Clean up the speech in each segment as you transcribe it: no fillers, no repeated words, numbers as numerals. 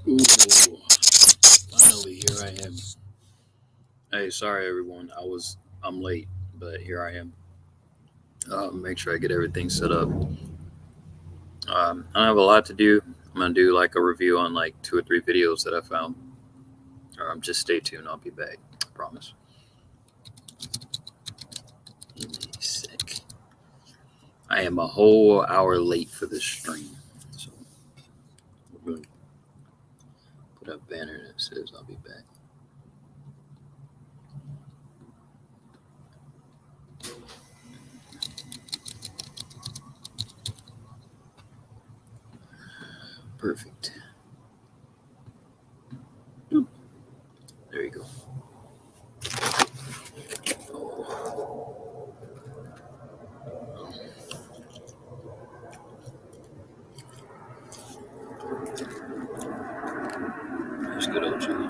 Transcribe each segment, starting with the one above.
Ooh, finally, here I am. Hey, sorry everyone. I'm late, but here I am. Make sure I get everything set up. I don't have a lot to do. I'm gonna do like a review on like two or three videos that I found. Just stay tuned. I'll be back. I promise. Give me a sec. I am a whole hour late for this stream, so we're gonna put up a banner that says I'll be back. Perfect. Boop. There you go. There's good old Johnny.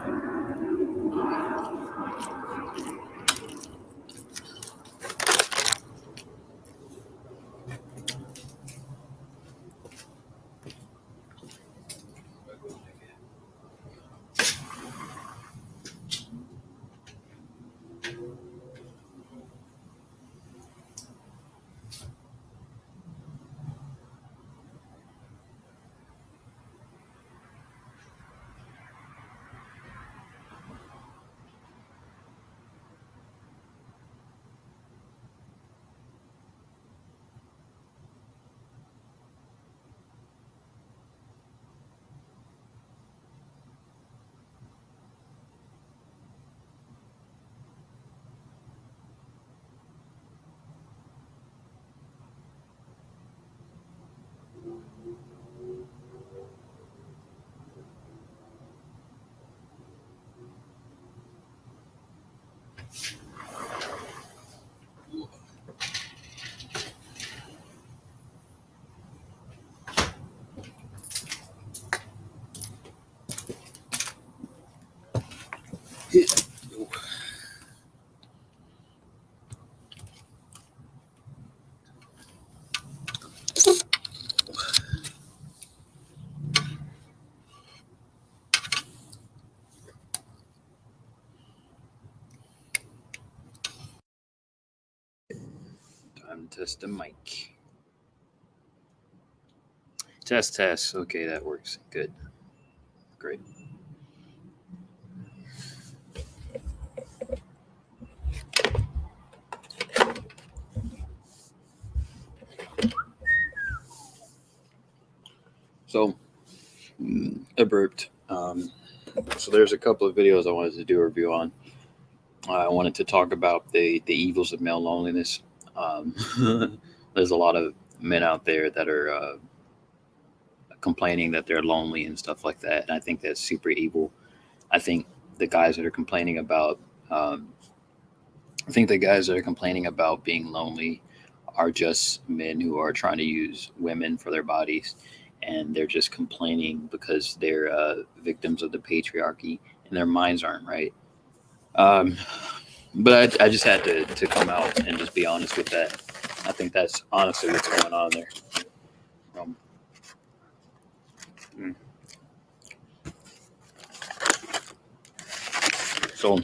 Time to test the mic. Test, test. Okay, that works. Good. Great. So, I burped. So there's a couple of videos I wanted to do a review on. I wanted to talk about the evils of male loneliness. There's a lot of men out there that are complaining that they're lonely and stuff like that, and I think that's super evil. I think the guys that are complaining about, um, I think the guys that are complaining about being lonely are just men who are trying to use women for their bodies, and they're just complaining because they're victims of the patriarchy and their minds aren't right. Um, but I just had to come out and just be honest with that. I think that's honestly what's going on there. Um, mm. So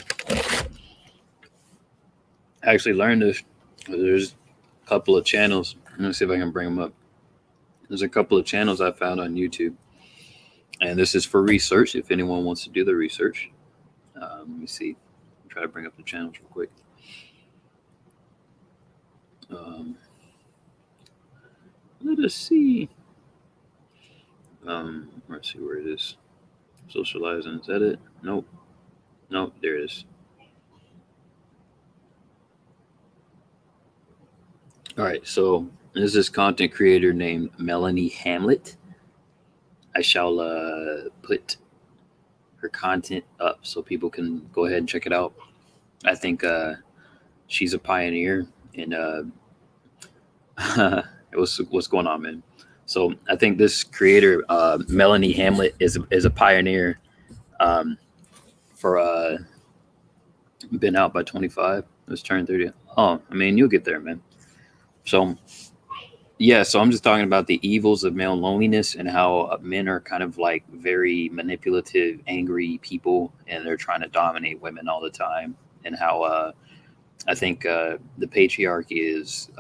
I actually learned this. There's a couple of channels. Let me see if I can bring them up. There's a couple of channels I found on YouTube, and this is for research. If anyone wants to do the research, let me see. Try to bring up the channels real quick. Um, let us see. Let's see where it is. Socializing. Is that it? Nope. Nope. There it is. All right. So there's this content creator named Melanie Hamlet. I shall put her content up so people can go ahead and check it out. I think she's a pioneer in what's going on, man. So I think this creator, Melanie Hamlet, is a pioneer um, for been out by 25. Let's turn 30. Oh, I mean, you'll get there, man. So Yeah, so I'm just talking about the evils of male loneliness and how men are kind of like very manipulative, angry people, and they're trying to dominate women all the time. And how I think the patriarchy is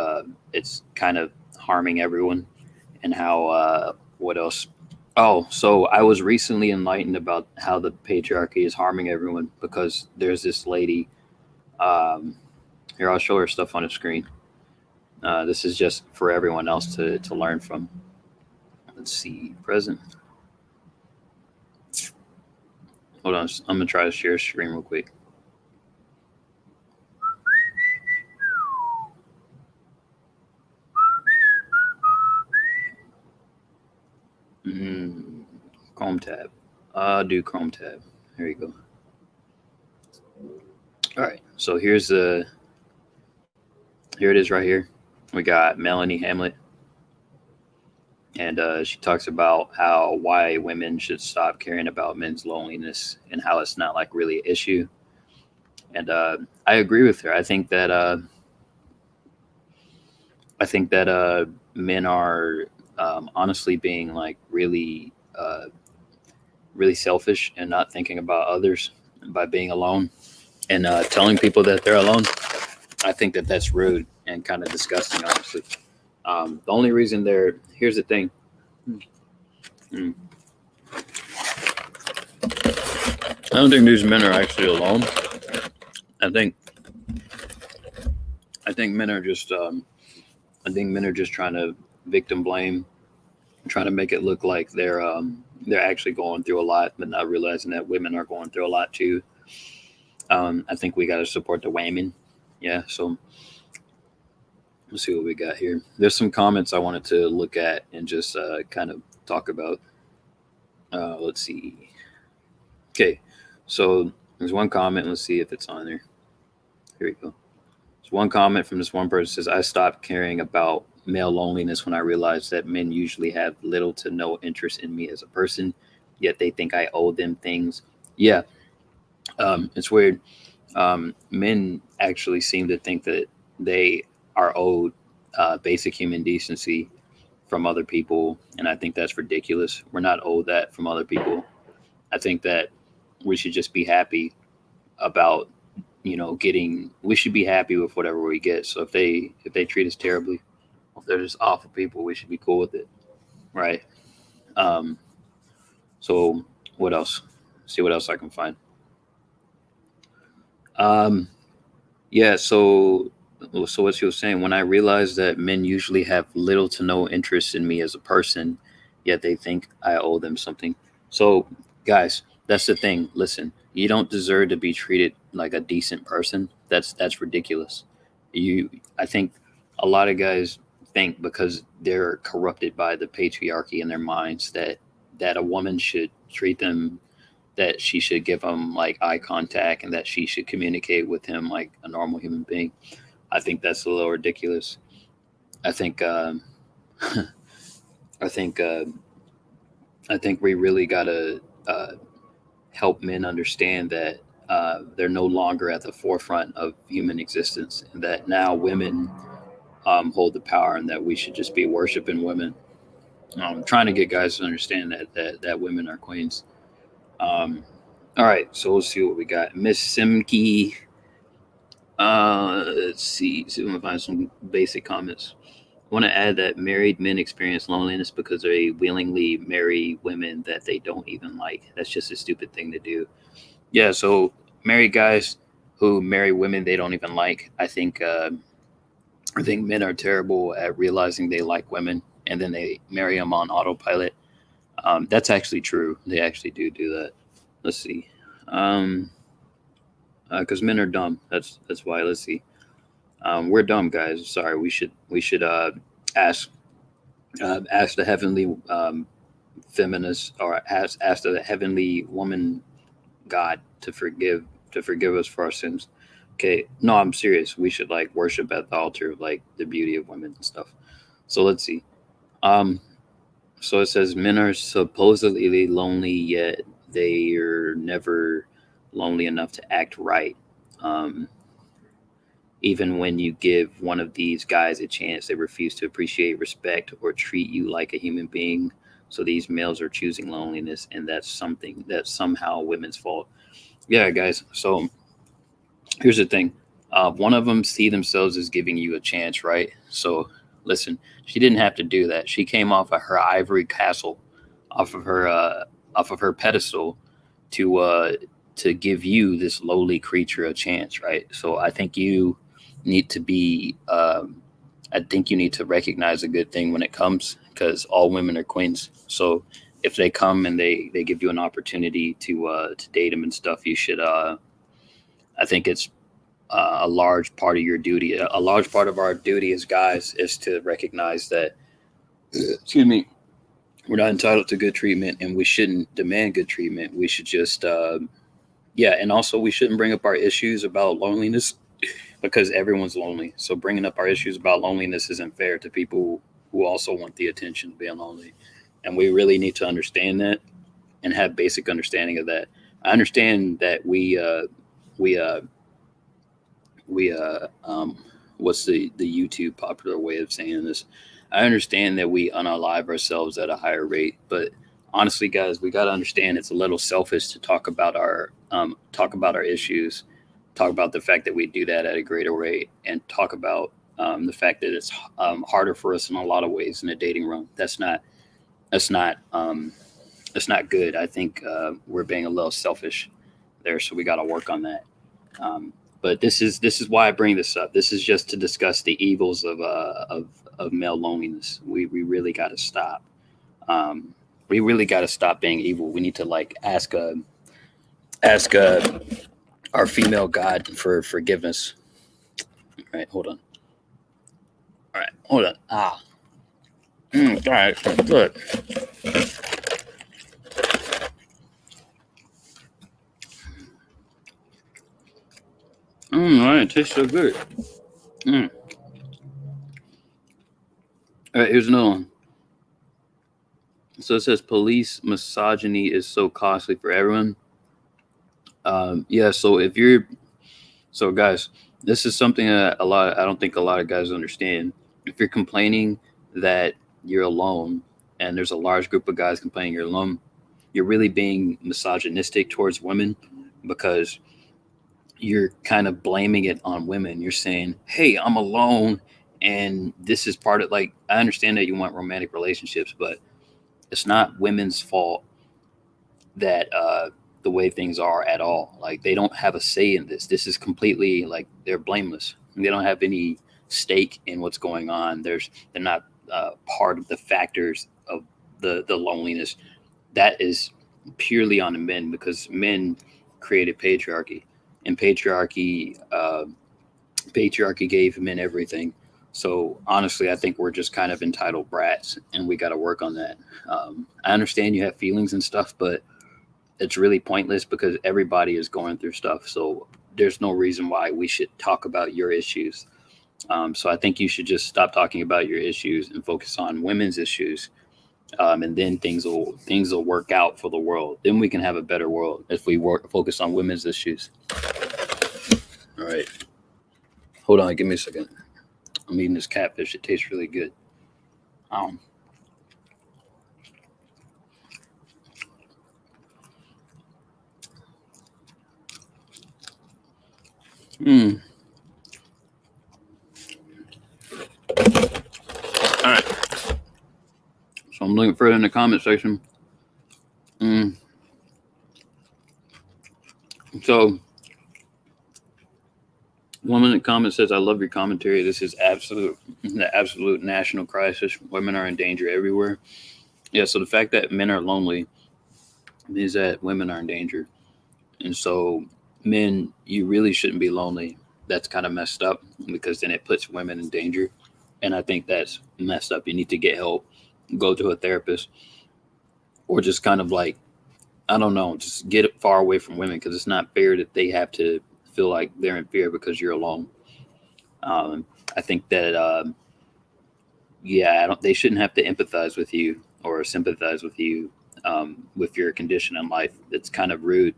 it's kind of harming everyone. And how what else? Oh, so I was recently enlightened about how the patriarchy is harming everyone because there's this lady. Um, Here, I'll show her stuff on the screen. This is just for everyone else to learn from. Let's see, present. Hold on, I'm gonna try to share screen real quick. Mm, Chrome tab. Do Chrome tab. There you go. All right. So here it is right here. We got Melanie Hamlet, and she talks about how why women should stop caring about men's loneliness and how it's not like really an issue. And I agree with her. I think that men are honestly being like really selfish and not thinking about others by being alone and telling people that they're alone. I think that that's rude and kind of disgusting, honestly. The only reason they're here's the thing. Mm. I don't think these men are actually alone. I think I think men are just I think men are just trying to victim blame, trying to make it look like they're actually going through a lot, but not realizing that women are going through a lot too. I think we got to support the women. Yeah. So let's see what we got here. There's some comments I wanted to look at and just kind of talk about. Let's see. Okay. So there's one comment. Let's see if it's on there. Here we go. There's one comment from this one person says, I stopped caring about male loneliness when I realized that men usually have little to no interest in me as a person, yet they think I owe them things. Yeah, it's weird. Men actually seem to think that they are owed basic human decency from other people, and I think that's ridiculous. We're not owed that from other people. I think that we should just be happy about getting. We should be happy with whatever we get. So if they treat us terribly, if they're just awful people, we should be cool with it, right? Um, so what else? See what else I can find. Um, Yeah, so what she was saying, when I realized that men usually have little to no interest in me as a person, yet they think I owe them something. So, guys, that's the thing. Listen, you don't deserve to be treated like a decent person. That's ridiculous. I think a lot of guys think because they're corrupted by the patriarchy in their minds that a woman should treat them that she should give him like eye contact and that she should communicate with him like a normal human being. I think that's a little ridiculous. I think I think I think we really gotta help men understand that they're no longer at the forefront of human existence, and that now women hold the power, and that we should just be worshiping women. Trying to get guys to understand that women are queens. Um, all right, so let's see what we got. Miss Simke. Let's see if we can find some basic comments. I want to add that married men experience loneliness because they willingly marry women that they don't even like. That's just a stupid thing to do. Yeah, so married guys who marry women they don't even like. I think men are terrible at realizing they like women and then they marry them on autopilot. That's actually true. They actually do that. Let's see. Um, because men are dumb. That's why. Let's see. We're dumb guys. Sorry. We should ask ask the heavenly feminist or ask the heavenly woman God to forgive us for our sins. Okay. No, I'm serious. We should like worship at the altar of like the beauty of women and stuff. So let's see. Um. So it says men are supposedly lonely, yet they are never lonely enough to act right. Um, Even when you give one of these guys a chance, they refuse to appreciate, respect, or treat you like a human being. So these males are choosing loneliness, and that's something that's somehow women's fault. Yeah, guys. So here's the thing. One of them see themselves as giving you a chance, right? So listen, she didn't have to do that. She came off of her ivory castle, off of her pedestal, to give you this lowly creature a chance, right? So I think you need to be. I think you need to recognize a good thing when it comes, because all women are queens. So if they come and they give you an opportunity to date them and stuff, you should. I think it's a large part of your duty. A large part of our duty as guys is to recognize that, excuse me, we're not entitled to good treatment, and we shouldn't demand good treatment. We should just, yeah, and also we shouldn't bring up our issues about loneliness because everyone's lonely. So bringing up our issues about loneliness isn't fair to people who also want the attention of being lonely. And we really need to understand that and have basic understanding of that. I understand that we what's the YouTube popular way of saying this? I understand that we unalive ourselves at a higher rate, but honestly, guys, we got to understand it's a little selfish to talk about our issues, talk about the fact that we do that at a greater rate, and talk about the fact that it's harder for us in a lot of ways in the dating realm. That's not that's not good. I think we're being a little selfish there, so we got to work on that. But this is why I bring this up. This is just to discuss the evils of male loneliness. We really got to stop. We really got to stop being evil. We need to like ask our female god for forgiveness. All right, hold on. All right, hold on. All right, good. All right, it tastes so good. Mm. All right, here's another one. So it says police misogyny is so costly for everyone. Yeah, so guys, this is something that I don't think a lot of guys understand. If you're complaining that you're alone, and there's a large group of guys complaining you're alone, you're really being misogynistic towards women, because you're kind of blaming it on women. You're saying, "Hey, I'm alone, and this is part of like I understand that you want romantic relationships, but it's not women's fault that the way things are at all. Like they don't have a say in this. This is completely like they're blameless. They don't have any stake in what's going on. They're not part of the factors of the loneliness. That is purely on the men, because men created patriarchy, and patriarchy gave men everything. So honestly, I think we're just kind of entitled brats, and we got to work on that. I understand you have feelings and stuff, but it's really pointless because everybody is going through stuff. So there's no reason why we should talk about your issues. So I think you should just stop talking about your issues and focus on women's issues, and then things will work out for the world. Then we can have a better world if we focus on women's issues. All right, hold on, give me a second. I'm eating this catfish. It tastes really good. Um, mm. All right. So I'm looking further in the comment section. Mm. So one in the comment says, "I love your commentary. This is the absolute national crisis. Women are in danger everywhere." Yeah. So the fact that men are lonely means that women are in danger, and so men, you really shouldn't be lonely. That's kind of messed up, because then it puts women in danger, and I think that's messed up. You need to get help, go to a therapist, or just kind of like, I don't know, just get far away from women, because it's not fair that they have to feel like they're in fear because you're alone. I think that yeah, I don't. They shouldn't have to empathize with you or sympathize with you with your condition in life. It's kind of rude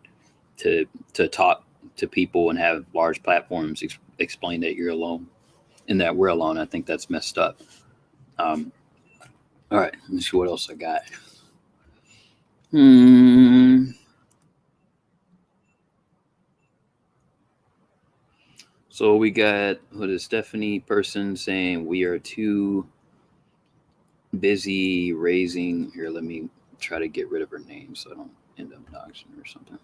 to talk to people and have large platforms explain that you're alone and that we're alone. I think that's messed up. Um, all right, let me see what else I got. Hmm. So we got what is Stephanie person saying we are too busy raising. Here, let me try to get rid of her name so I don't end up doxing her or something.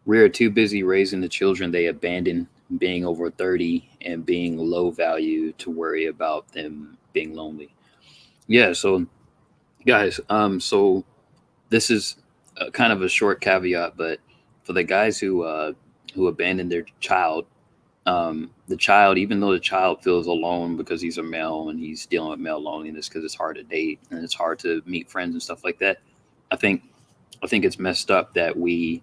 We are too busy raising the children they abandon, being over 30 and being low value to worry about them being lonely. Yeah, so guys, so this is kind of a short caveat, but for the guys who abandon their child, the child, even though the child feels alone because he's a male and he's dealing with male loneliness because it's hard to date and it's hard to meet friends and stuff like that. I think I think it's messed up that we.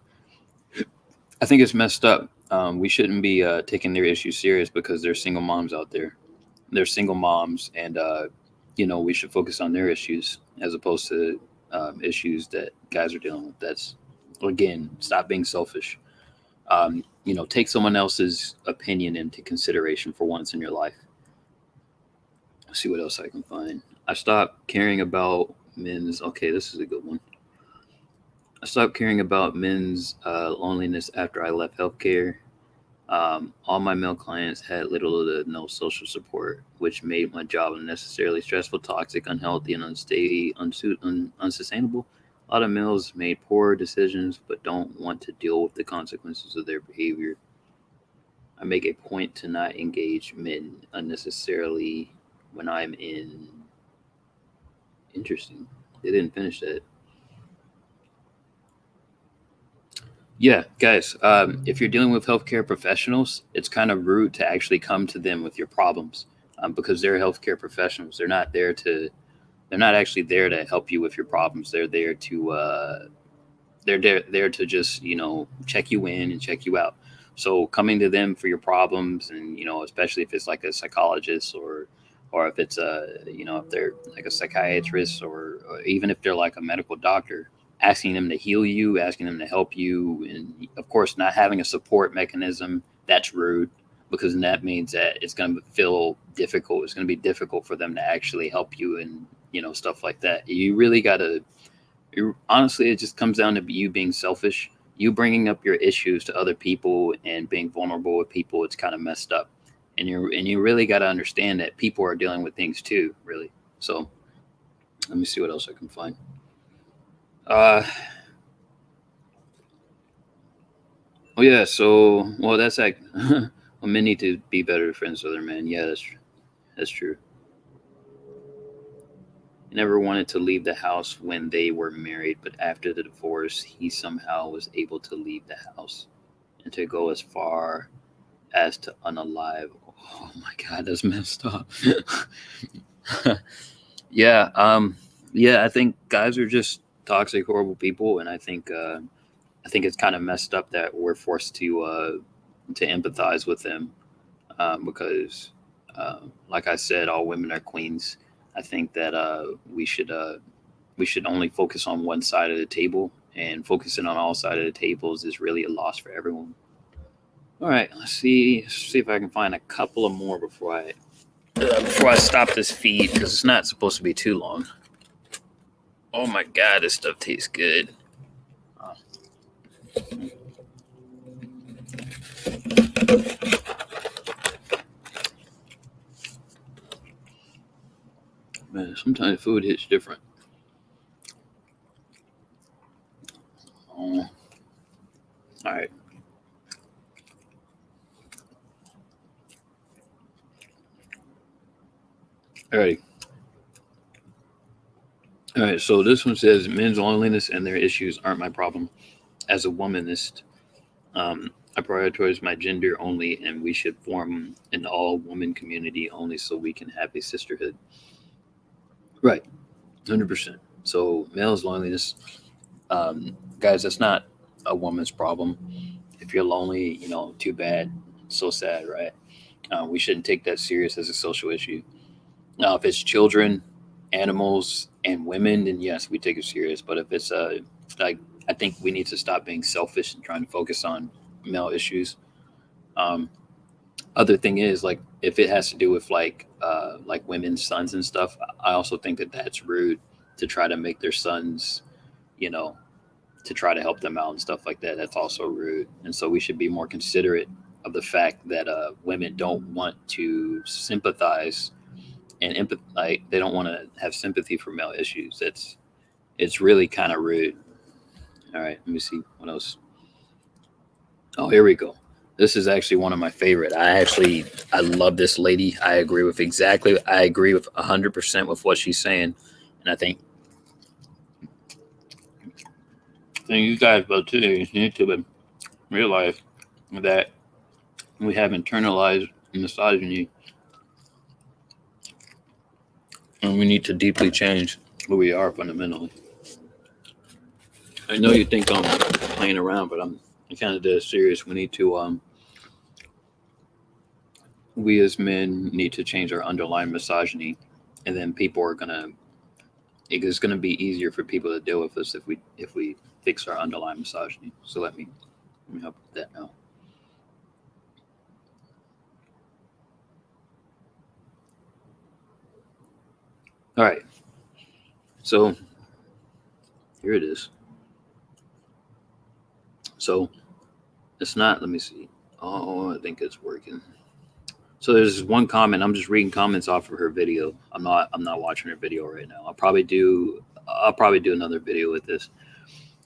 I think it's messed up. We shouldn't be taking their issues serious because there's single moms out there. They're single moms, and we should focus on their issues as opposed to issues that guys are dealing with. That's again, stop being selfish. Take someone else's opinion into consideration for once in your life. Let's see what else I can find. I stopped caring about men's. Okay, this is a good one. I stopped caring about men's loneliness after I left healthcare. All my male clients had little to no social support, which made my job unnecessarily stressful, toxic, unhealthy, and unsustainable. A lot of males made poor decisions but don't want to deal with the consequences of their behavior. I make a point to not engage men unnecessarily when I'm in. Interesting. They didn't finish that. Yeah, guys, if you're dealing with healthcare professionals, it's kind of rude to actually come to them with your problems because they're healthcare professionals. They're not actually there to help you with your problems. They're there to just check you in and check you out. So coming to them for your problems, and especially if it's like a psychologist or if it's if they're like a psychiatrist or even if they're like a medical doctor, asking them to heal you, asking them to help you, and of course not having a support mechanism, that's rude because that means that it's going to feel difficult. It's going to be difficult for them to actually help you and stuff like that. You really got to honestly, it just comes down to you being selfish. You bringing up your issues to other people and being vulnerable with people, it's kind of messed up. And you really got to understand that people are dealing with things too, really. So let me see what else I can find. Uh, oh yeah. So well, that's like well, men need to be better friends with other men. Yeah, that's true. He never wanted to leave the house when they were married, but after the divorce, he somehow was able to leave the house and to go as far as to unalive. Oh my god, that's messed up. yeah, yeah. I think guys are just toxic, horrible people, and I think it's kind of messed up that we're forced to empathize with them because, like I said, all women are queens. I think that we should only focus on one side of the table, and focusing on all sides of the tables is really a loss for everyone. All right, let's see if I can find a couple of more before I stop this feed because it's not supposed to be too long. Oh my god, this stuff tastes good. Oh, man, sometimes food hits different. Oh, all right, all right, all right. So this one says men's loneliness and their issues aren't my problem. As a womanist, I prioritize my gender only, and we should form an all-woman community only so we can have a sisterhood. Right, 100%. So male's loneliness, guys, that's not a woman's problem. If you're lonely, too bad. So sad, right? We shouldn't take that serious as a social issue. Now, if it's children, animals, and women, then yes, we take it serious. But if it's like, I think we need to stop being selfish and trying to focus on male issues. Um, Other thing is, like, if it has to do with like women's sons and stuff, I also think that that's rude to try to make their sons, you know, to try to help them out and stuff like that. That's also rude. And so we should be more considerate of the fact that women don't want to sympathize and empath, like they don't want to have sympathy for male issues. It's really kind of rude. All right, let me see what else. Oh, here we go. This is actually one of my favorite. I love this lady. I agree with 100% with what she's saying, and I think you guys both too need to realize that we have internalized misogyny, and we need to deeply change who we are fundamentally. I know you think I'm playing around, but I'm kind of dead serious. We as men need to change our underlying misogyny, and then people are gonna. It's gonna be easier for people to deal with us if we fix our underlying misogyny. So let me help with that now. All right, so here it is. So it's not. Let me see. Oh, I think it's working. So there's one comment. I'm just reading comments off of her video. I'm not watching her video right now. I'll probably do another video with this.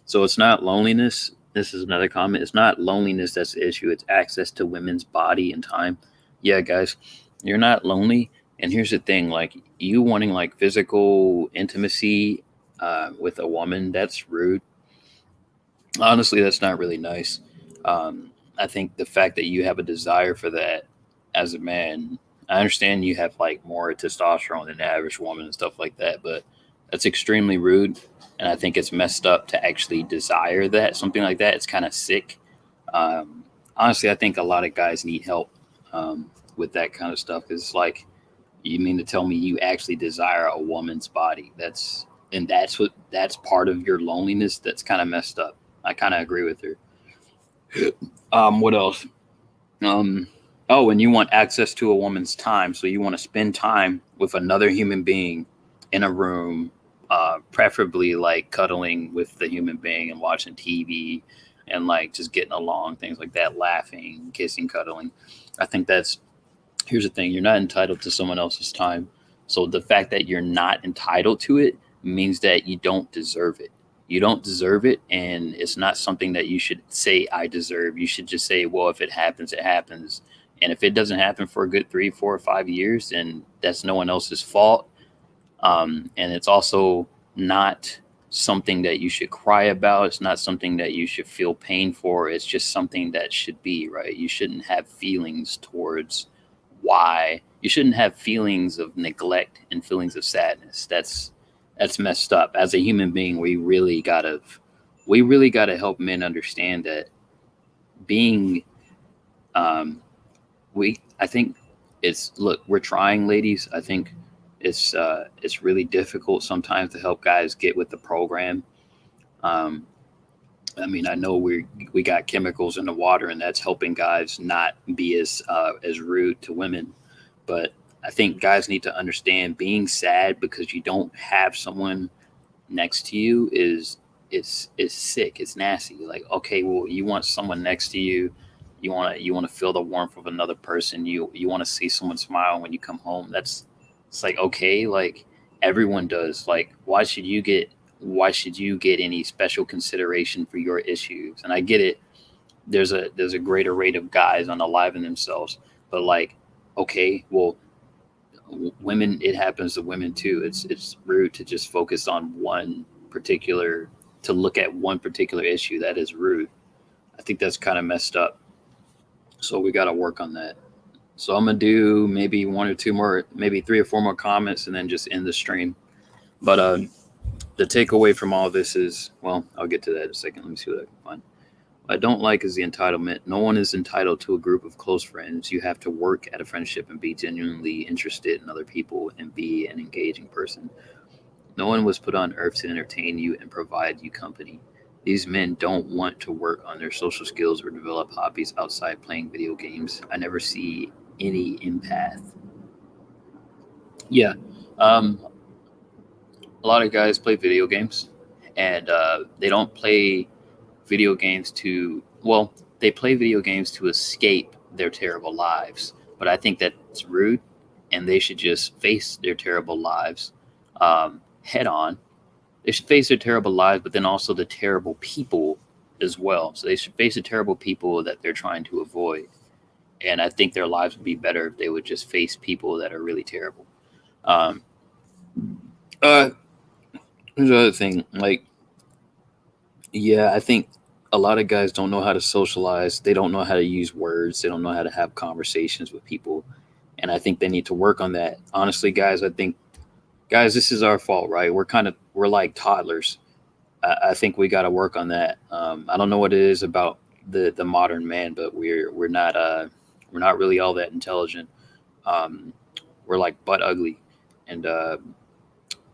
So it's not loneliness. This is another comment. It's not loneliness that's the issue. It's access to women's body and time. Yeah, guys, you're not lonely. And here's the thing: like you wanting like physical intimacy with a woman, that's rude. Honestly, that's not really nice. I think the fact that you have a desire for that as a man, I understand you have like more testosterone than the average woman and stuff like that, but that's extremely rude. And I think it's messed up to actually desire that, something like that. It's kind of sick. Honestly, I think a lot of guys need help with that kind of stuff. It's like, you mean to tell me you actually desire a woman's body? That's part of your loneliness. That's kind of messed up. I kind of agree with her. What else? Um, oh, and you want access to a woman's time, so you want to spend time with another human being in a room, preferably like cuddling with the human being and watching TV, and like just getting along, things like that, laughing, kissing, cuddling. I think that's Here's the thing: you're not entitled to someone else's time. So the fact that you're not entitled to it means that you don't deserve it. You don't deserve it, and it's not something that you should say I deserve. You should just say, well, if it happens, it happens. And if it doesn't happen for a good 3, 4, or 5 years, then that's no one else's fault. And it's also not something that you should cry about. It's not something that you should feel pain for. It's just something that should be, right. You shouldn't have feelings towards why. You shouldn't have feelings of neglect and feelings of sadness. That's messed up. As a human being, we really gotta help men understand that being um, we I think it's look, we're trying, ladies. I think it's really difficult sometimes to help guys get with the program. um, I mean, I know we got chemicals in the water, and that's helping guys not be as rude to women. But I think guys need to understand being sad because you don't have someone next to you is sick. It's nasty. Like, okay, well, you want someone next to you. You want to feel the warmth of another person. You want to see someone smile when you come home. It's like, okay, like everyone does. Like, why should you get any special consideration for your issues? And I get it. There's a greater rate of guys unaliving themselves, but like, okay, well, women, it happens to women too. It's rude to just focus on particular to look at one particular issue. That is rude. I think that's kind of messed up. So we got to work on that. So I'm gonna do maybe one or two more, maybe 3 or 4 more comments, and then just end the stream. But the takeaway from all this is, well, I'll get to that in a second. Let me see what I can find. What I don't like is the entitlement. No one is entitled to a group of close friends. You have to work at a friendship and be genuinely interested in other people and be an engaging person. No one was put on earth to entertain you and provide you company. These men don't want to work on their social skills or develop hobbies outside playing video games. I never see any empath. Yeah, um, a lot of guys play video games, and they don't play video games to well, they play video games to escape their terrible lives. But I think that's rude, and they should just face their terrible lives head on. They should face their terrible lives, but then also the terrible people as well. So they should face the terrible people that they're trying to avoid. And I think their lives would be better if they would just face people that are really terrible. Um, uh, Here's the other thing. Like, yeah, I think a lot of guys don't know how to socialize. They don't know how to use words. They don't know how to have conversations with people. And I think they need to work on that. Honestly, guys, I think, guys, this is our fault, right? We're like toddlers. I think we got to work on that. I don't know what it is about the modern man, but we're not really all that intelligent. Um, we're like butt ugly, and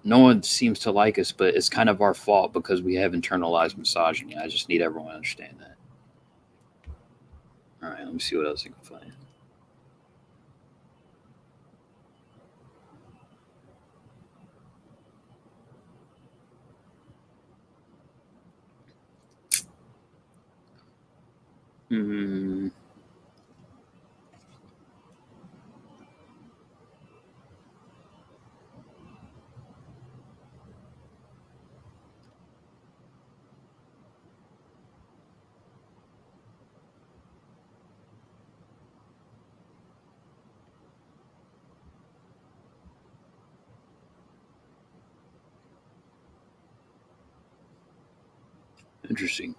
no one seems to like us. But it's kind of our fault because we have internalized misogyny. I just need everyone to understand that. All right, let me see what else I can find. Hmm, interesting.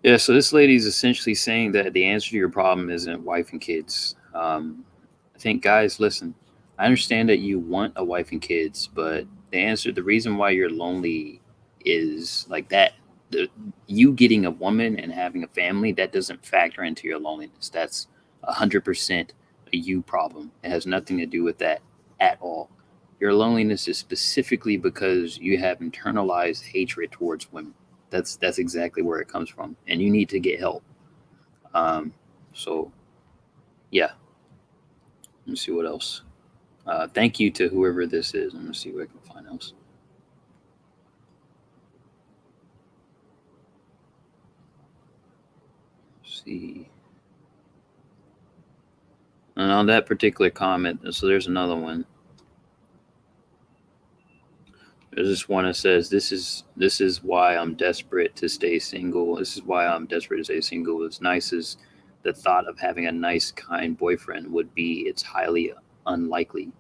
Yeah, so this lady is essentially saying that the answer to your problem isn't wife and kids. I think, guys, listen, I understand that you want a wife and kids, but the reason why you're lonely is like that. The, you getting a woman and having a family, that doesn't factor into your loneliness. That's 100% a you problem. It has nothing to do with that at all. Your loneliness is specifically because you have internalized hatred towards women. That's exactly where it comes from, and you need to get help. Um, so yeah, let me see what else. Thank you to whoever this is. I'm gonna see what I can find else. Let's see, and on that particular comment, so there's another one. There's this one that says, this is why I'm desperate to stay single. This is why I'm desperate to stay single. As nice as the thought of having a nice, kind boyfriend would be, it's highly unlikely.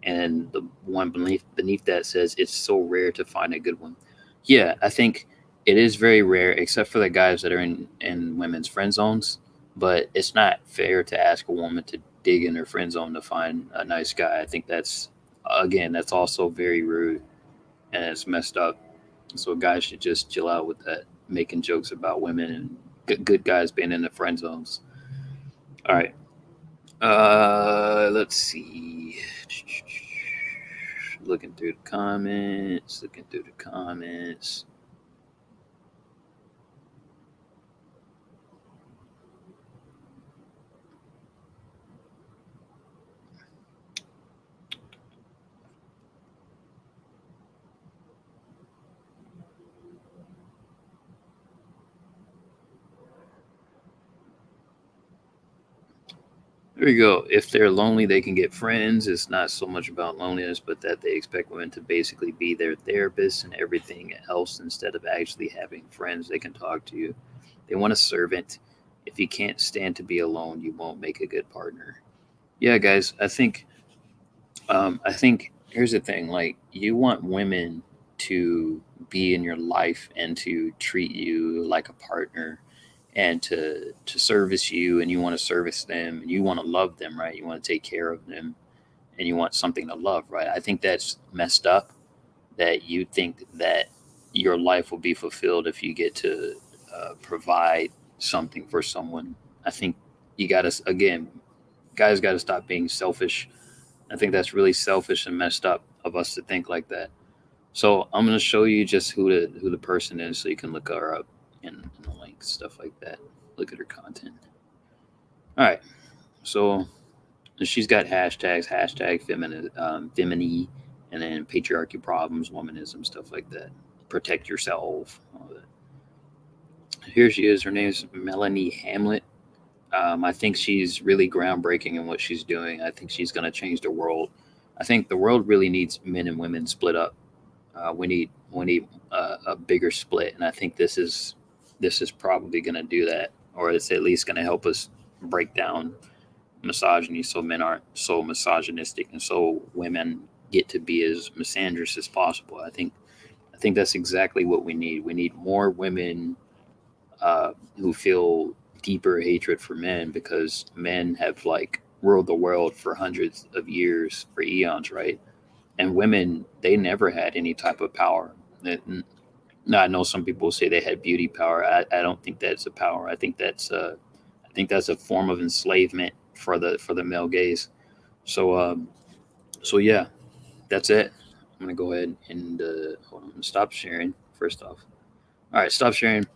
And the one beneath that says it's so rare to find a good one. Yeah, I think it is very rare, except for the guys that are in women's friend zones. But it's not fair to ask a woman to dig in her friend zone to find a nice guy. I think that's again that's also very rude and it's messed up. So guys should just chill out with that, making jokes about women and good guys being in the friend zones. All right. Let's see. Looking through the comments. Looking through the comments. There you go. If they're lonely, they can get friends. It's not so much about loneliness, but that they expect women to basically be their therapists and everything else instead of actually having friends they can talk to you. They want a servant. If you can't stand to be alone, you won't make a good partner. Yeah, guys, I think here's the thing: like, you want women to be in your life and to treat you like a partner, and to service you, and you want to service them, and you want to love them, right? You want to take care of them, and you want something to love, right? I think that's messed up. That you think that your life will be fulfilled if you get to provide something for someone. I think you got to again, guys, got to stop being selfish. I think that's really selfish and messed up of us to think like that. So I'm gonna show you just who the person is, so you can look her up in the links, stuff like that. Look at her content. All right. So she's got hashtags, hashtag femini, and then patriarchy problems, womanism, stuff like that. Protect yourself. All that. Here she is. Her name is Melanie Hamlet. I think she's really groundbreaking in what she's doing. I think she's going to change the world. I think the world really needs men and women split up. We need a bigger split, and I think this is probably going to do that, or it's at least going to help us break down misogyny, so men aren't so misogynistic, and so women get to be as misandrous as possible. I think that's exactly what we need. We need more women who feel deeper hatred for men, because men have like ruled the world for hundreds of years, for eons, right? And women, they never had any type of power. Now, I know some people say they had beauty power. I don't think that's a power. I think that's a form of enslavement for the male gaze. So yeah, that's it. I'm gonna go ahead and hold on, stop sharing. First off, all right, stop sharing.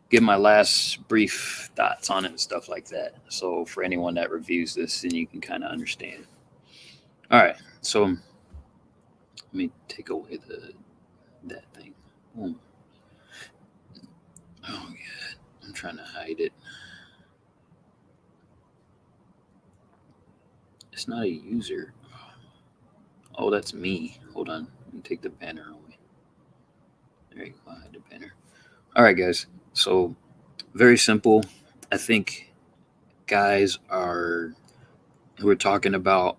Give my last brief thoughts on it and stuff like that. So for anyone that reviews this, then you can kind of understand. All right, so let me take away that thing. Oh, oh god, I'm trying to hide it. It's not a user. Oh, that's me. Hold on. Let me take the banner away. There you go. I hide the banner. All right, guys. So very simple. I think guys are who are talking about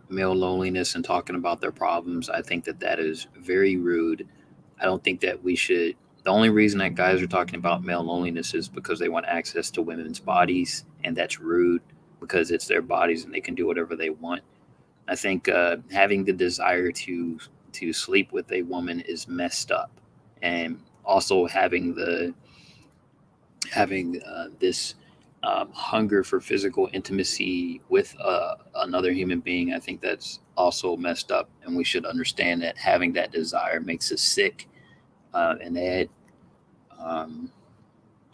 male loneliness and talking about their problems. I think that is very rude. I don't think that we should. The only reason that guys are talking about male loneliness is because they want access to women's bodies, and that's rude because it's their bodies and they can do whatever they want. I think having the desire to sleep with a woman is messed up, and also having this hunger for physical intimacy with another human being. I think that's also messed up, and we should understand that having that desire makes us sick. And that um,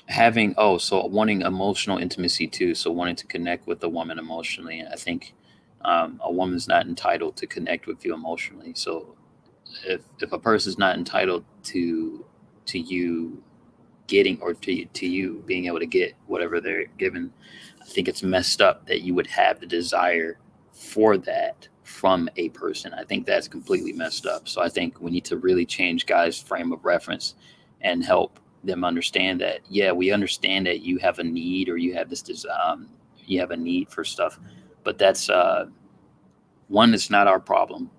having so wanting emotional intimacy too, so wanting to connect with a woman emotionally. I think a woman's not entitled to connect with you emotionally. So if a person's not entitled to you getting, or to you being able to get whatever they're given, I think it's messed up that you would have the desire for that from a person. I think that's completely messed up. So I think we need to really change guys' frame of reference and help them understand that, yeah, we understand that you have a need, or you have you have a need for stuff, but that's one, it's not our problem.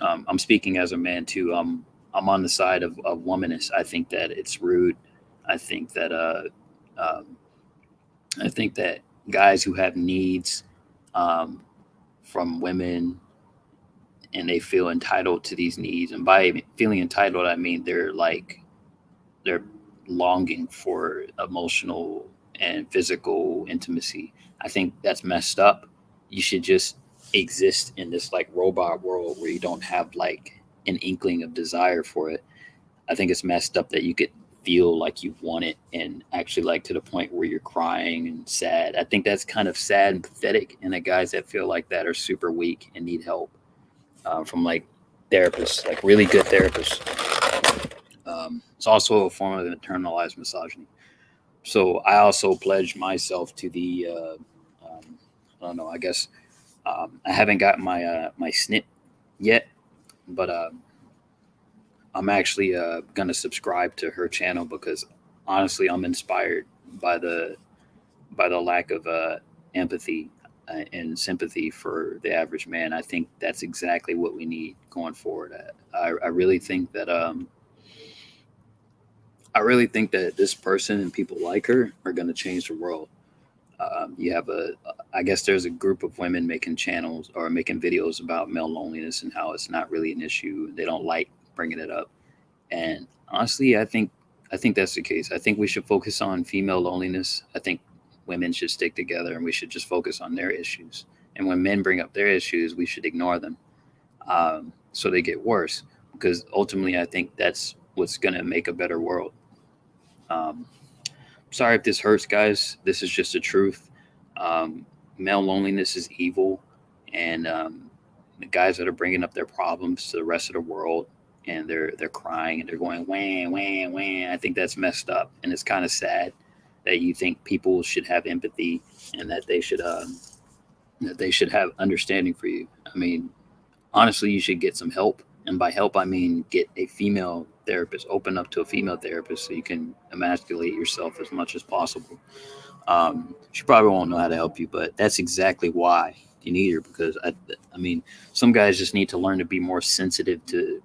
I'm speaking as a man too. I'm on the side of womanists. I think that it's rude. I think that um, I think that guys who have needs um, from women, and they feel entitled to these needs, and by feeling entitled, I mean they're longing for emotional and physical intimacy. I think that's messed up. You should just exist in this like robot world where you don't have like an inkling of desire for it. I think it's messed up that you could feel like you want it, and actually like to the point where you're crying and sad. I think that's kind of sad and pathetic. And the guys that feel like that are super weak and need help from like therapists, like really good therapists. It's also a form of internalized misogyny. So I also pledged myself to the. I don't know. I guess I haven't got my snip yet, but I'm actually gonna subscribe to her channel, because honestly, I'm inspired by the lack of empathy and sympathy for the average man. I think that's exactly what we need going forward. I really think that this person and people like her are going to change the world. You have I guess there's a group of women making channels or making videos about male loneliness and how it's not really an issue. They don't like bringing it up. And honestly, I think that's the case. I think we should focus on female loneliness. I think women should stick together, and we should just focus on their issues. And when men bring up their issues, we should ignore them, so they get worse. because ultimately I think that's what's going to make a better world. Um, Sorry if this hurts, guys. This is just the truth. Um, Male loneliness is evil, and the guys that are bringing up their problems to the rest of the world, and they're crying and they're going wham wham wham. I think that's messed up, and it's kind of sad that you think people should have empathy and that they should have understanding for you. I mean, honestly, you should get some help. And by help, I mean get a female therapist, open up to a female therapist so you can emasculate yourself as much as possible. She probably won't know how to help you, but that's exactly why you need her because I mean, some guys just need to learn to be more sensitive to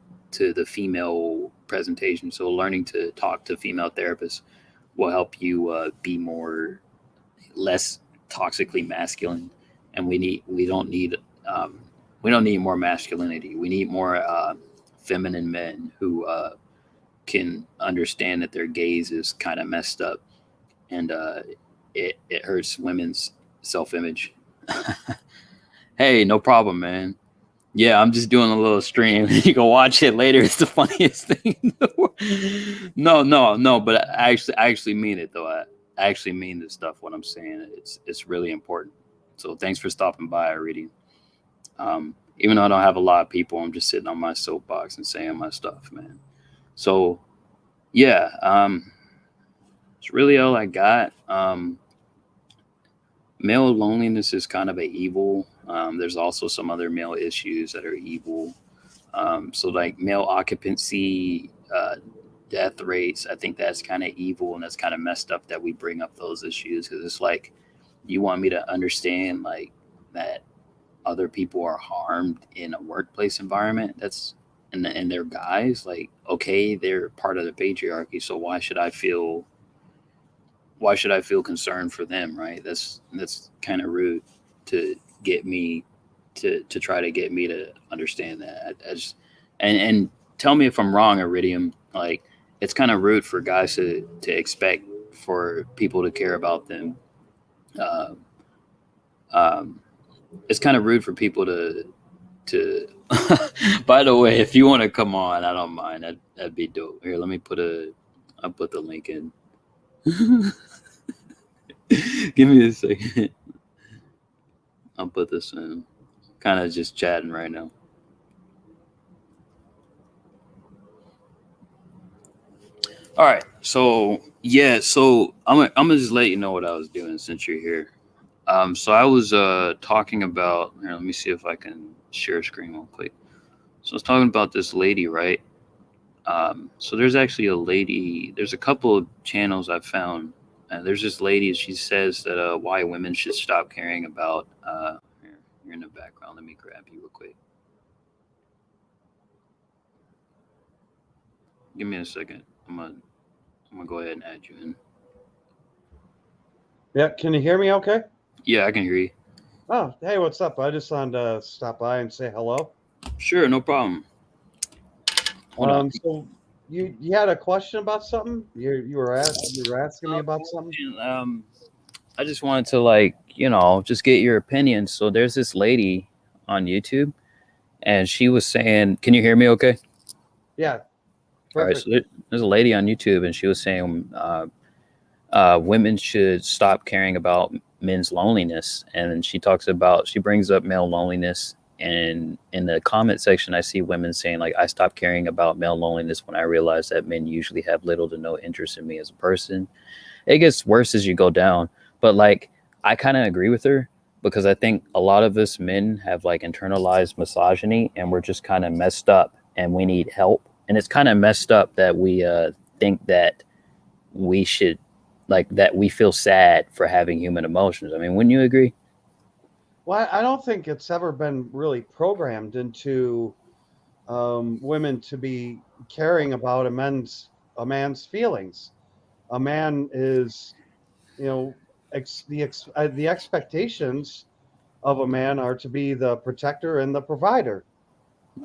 the female presentation. So learning to talk to female therapists will help you be more less toxically masculine, and um, we don't need more masculinity. We need more feminine men who can understand that their gaze is kind of messed up, and it hurts women's self image. Hey, no problem, man. Yeah, I'm just doing a little stream. You can watch it later. It's the funniest thing in the world. No, no, no. But I actually mean it though. I actually mean this stuff. What I'm saying, it's really important. So thanks for stopping by, reading. Even though I don't have a lot of people, I'm just sitting on my soapbox and saying my stuff, man. So yeah, it's really all I got. Male loneliness is kind of a evil. There's also some other male issues that are evil. So like male occupancy, death rates, I think that's kind of evil and that's kind of messed up that we bring up those issues because it's like you want me to understand like that other people are harmed in a workplace environment. And they're guys. Like okay, they're part of the patriarchy. So why should I feel concerned for them, right? That's kind of rude to get me to try to get me to understand that. I just and tell me if I'm wrong, Iridium. Like it's kind of rude for guys to expect for people to care about them. Uh, um, it's kind of rude for people to. By the way, if you want to come on, I don't mind. That'd be dope. Here, let me I'll put the link in. Give me a second. I'll put this in. Kind of just chatting right now. All right. So yeah. So I'm gonna just let you know what I was doing since you're here. So I was talking about. Here, let me see if I can share screen real quick. So I was talking about this lady, right? So there's actually a lady. There's a couple of channels I found. There's this lady. She says that why women should stop caring about. Here, you're in the background. Let me grab you real quick. Give me a second. I'm gonna go ahead and add you in. Yeah, can you hear me okay? Yeah, I can hear you. Oh, hey, what's up? I just wanted to stop by and say hello. Sure, no problem. Hold on. So you had a question about something? You were asking me about something? And, I just wanted to just get your opinion. So there's this lady on YouTube, and she was saying, "Can you hear me? Okay." Yeah, All right. perfect. So there's a lady on YouTube, and she was saying women should stop caring about men's loneliness, and then she brings up male loneliness. And in the comment section, I see women saying like, "I stopped caring about male loneliness when I realized that men usually have little to no interest in me as a person." It gets worse as you go down. But like, I kind of agree with her because I think a lot of us men have like internalized misogyny and we're just kind of messed up and we need help. And it's kind of messed up that we think that we should like that we feel sad for having human emotions. I mean, wouldn't you agree? Well, I don't think it's ever been really programmed into women to be caring about a man's feelings. A man is, you know, the expectations of a man are to be the protector and the provider.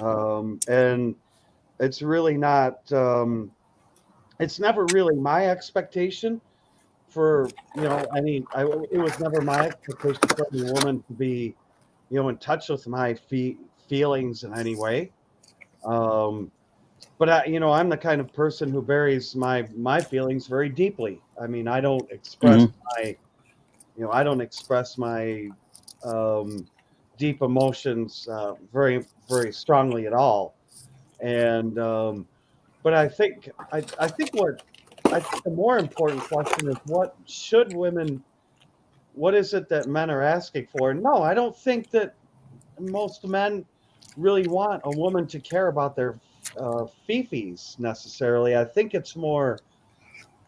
And it's really not. It's never really my expectation for it was never my expectation for any woman to be in touch with my feelings in any way. but I'm the kind of person who buries my feelings very deeply. I mean, I don't express Hmm. my, I don't express my um, deep emotions very, very strongly at all. And but I think the more important question is what is it that men are asking for? No, I don't think that most men really want a woman to care about their fifis necessarily. I think it's more,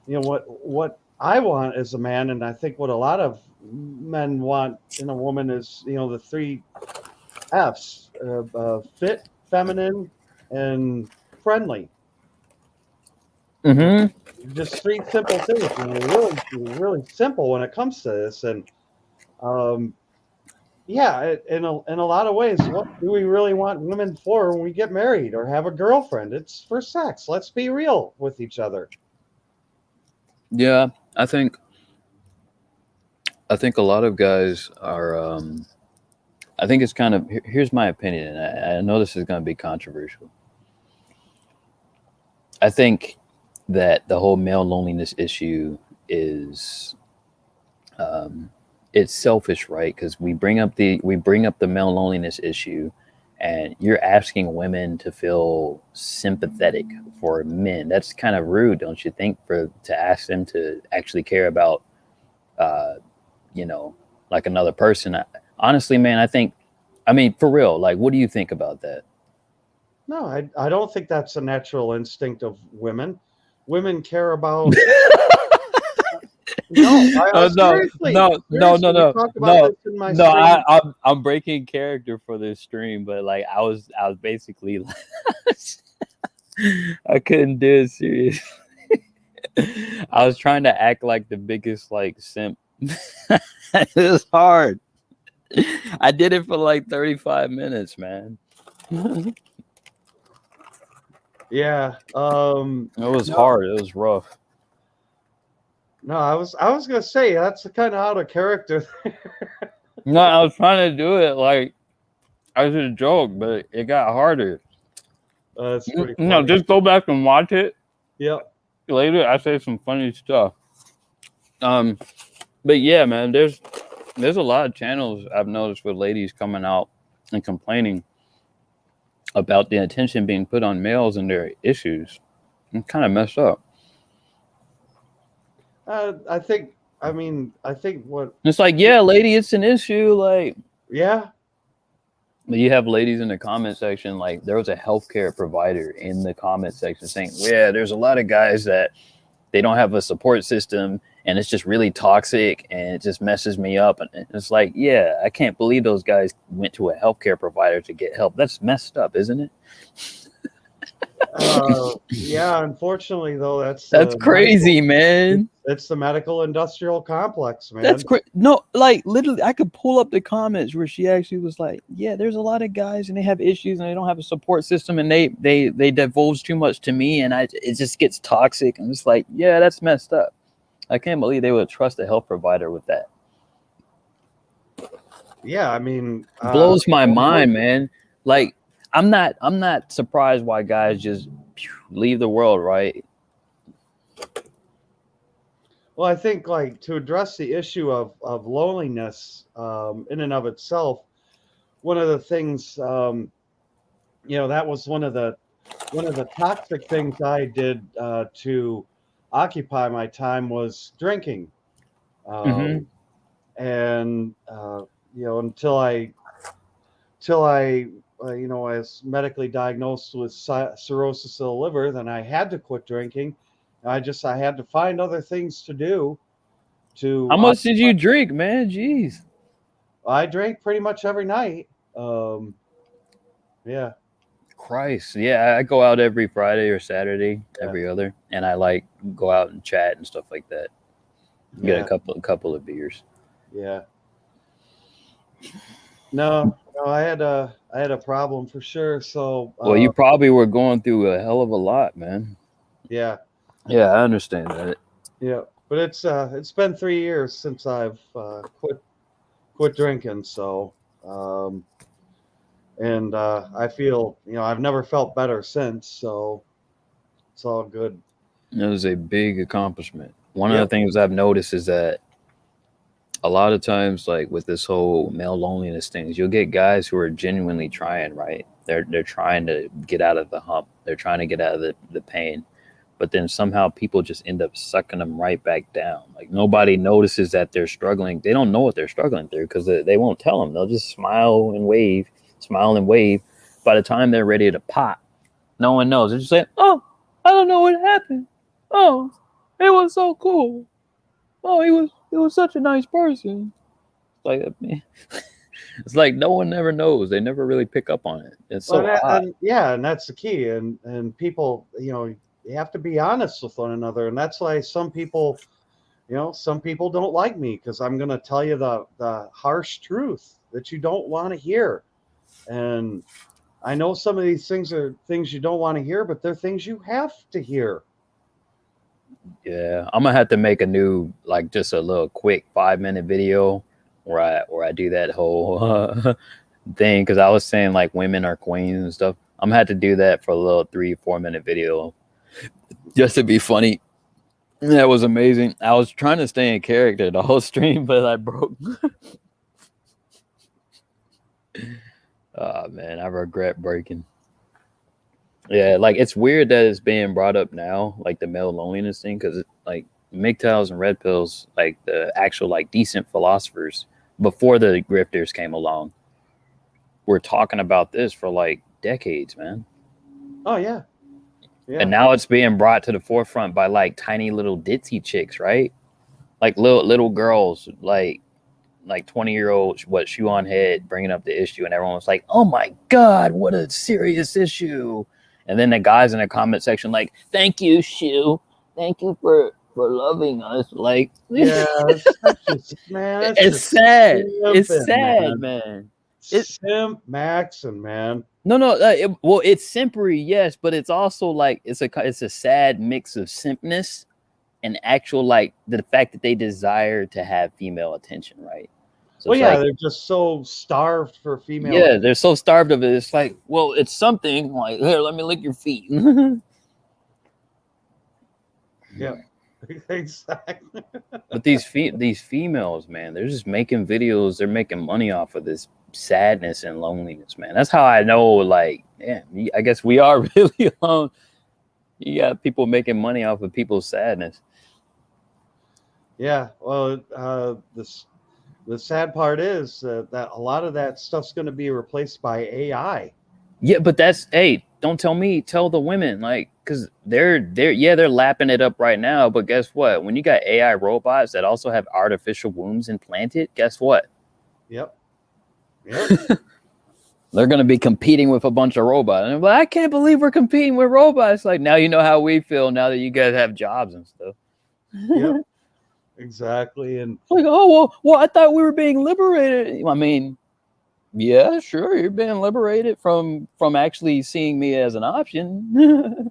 what I want as a man, and I think what a lot of men want in a woman is, the three F's: fit, feminine, and friendly. Hmm. Just three simple things, and they're really, really simple when it comes to this. And um, yeah, in a lot of ways, what do we really want women for when we get married or have a girlfriend? It's for sex. Let's be real with each other. Yeah, I think I think a lot of guys are. I think it's kind of here's my opinion, and I know this is going to be controversial. I think that the whole male loneliness issue is um, it's selfish, right? Because we bring up the male loneliness issue, and you're asking women to feel sympathetic for men. That's kind of rude, don't you think? For to ask them to actually care about, uh, you know, like another person. Honestly, man, I mean, for real, like, what do you think about that? No, I don't think that's a natural instinct of women. Women care about. No, I Oh no, seriously, no, no, no, seriously. We no, talked about no, this in my no. I, stream. I'm I'm breaking character for this stream, but like I was basically like, I couldn't do it serious. I was trying to act like the biggest like simp. It was hard. I did it for like 35 minutes, man. It Yeah. was No, hard. It was rough. no. I was gonna say that's kind of out of character. No, I was trying to do it like as a joke, but it got harder. That's pretty No, funny. just go back and watch it Yep. later. I say some funny stuff. Um, but yeah, man, there's a lot of channels I've noticed with ladies coming out and complaining about the attention being put on males and their issues. It's kind of messed up. I think. I mean, I think what. It's like, yeah, lady, it's an issue. Like, Yeah. but you have ladies in the comment section. Like, there was a healthcare provider in the comment section saying, yeah, there's a lot of guys that they don't have a support system and it's just really toxic and it just messes me up. And it's like, yeah, I can't believe those guys went to a healthcare provider to get help. That's messed up, isn't it? Yeah. Unfortunately, though, that's That's the crazy, man. it's the medical industrial complex, That's man. great. No, like literally, I could pull up the comments where she actually was like, "Yeah, there's a lot of guys and they have issues and they don't have a support system and they divulge too much to me and it just gets toxic." And it's like, yeah, that's messed up. I can't believe they would trust a health provider with that. Yeah. I mean, Blows my mind, unfortunately, man. Like, I'm not surprised why guys just leave the world, right? well, I think like to address the issue of loneliness in and of itself, one of the things, that was one of the toxic things I did to occupy my time was drinking, Mm-hmm. um, and until I was medically diagnosed with cirrhosis of the liver, then I had to quit drinking. I had to find other things to do How to much did you drink, man? Jeez. I drank pretty much every night. Yeah, Christ, yeah, I go out every Friday or Saturday, yeah, every other, and I like go out and chat and stuff like that. Get a yeah, couple of beers. yeah. No, no, I had a problem for sure. So Well, you probably were going through a hell of a lot, man. yeah, Yeah, I understand that. yeah. But it's been 3 years since I've quit drinking. So and I feel I've never felt better since. So It's all good. It was a big accomplishment. One of the Yep. things I've noticed is that a lot of times, like with this whole male loneliness things, you'll get guys who are genuinely trying, right? They're trying to get out of the hump. They're trying to get out of the pain. But then somehow people just end up sucking them right back down. Like nobody notices that they're struggling. They don't know what they're struggling through because they won't tell them. They'll just smile and wave, smile and wave. By the time they're ready to pop, no one knows. They're just like, oh, I don't know what happened. Oh, it was so cool. Oh, he was such a nice person. Like man, it's like no one ever knows. They never really pick up on it. It's Well, so odd. and yeah, and that's the key. And people, you have to be honest with one another, and that's why some people, some people don't like me because I'm going to tell you the harsh truth that you don't want to hear. And I know some of these things are things you don't want to hear, but they're things you have to hear. Yeah, I'm gonna have to make a new, like, just a little quick 5 minute video where I do that whole thing because I was saying like women are queens and stuff. I'm gonna have to do that for a little 3 4 minute video just to be funny. That was amazing. I was trying to stay in character the whole stream, but I broke. Oh man, I regret breaking. Yeah, like it's weird that it's being brought up now, like the male loneliness thing, because like MGTOWs and red pills, like the actual like decent philosophers before the grifters came along, were talking about this for like decades, man. Oh yeah, And yeah. now it's being brought to the forefront by like tiny little ditzy chicks, right? Like little girls, like 20-year-old what shoe on head bringing up the issue, and everyone was like, "Oh my god, what a serious issue!" And then the guys in the comment section like, "Thank you, shoe. Thank you for loving us." Like, Yeah, that's just man, that's it's just sad. It's simping, sad, man. man. It Simp Maxon, man. no no. Well, it's simpery, yes, but it's also like it's a sad mix of simpness and actual like the fact that they desire to have female attention, right? So Well, it's yeah, like they're just so starved for female. yeah, they're so starved of it. It's like, well, it's something like here, let me lick your feet. Yeah, exactly. But these females, man, they're just making videos. They're making money off of this sadness and loneliness, man. That's how I know. Like, yeah, I guess we are really alone. You got people making money off of people's sadness. Yeah. Well, the sad part is that a lot of that stuff's going to be replaced by AI. Yeah, but that's hey, don't tell me, tell the women, like, because they're lapping it up right now. But guess what? When you got AI robots that also have artificial wombs implanted, guess what? Yep. Yep. They're gonna be competing with a bunch of robots. And I'm like, I can't believe we're competing with robots. Like now you know how we feel now that you guys have jobs and stuff. Yep. Exactly. And Like, oh well, I thought we were being liberated. I mean, yeah, sure, you're being liberated from actually seeing me as an option.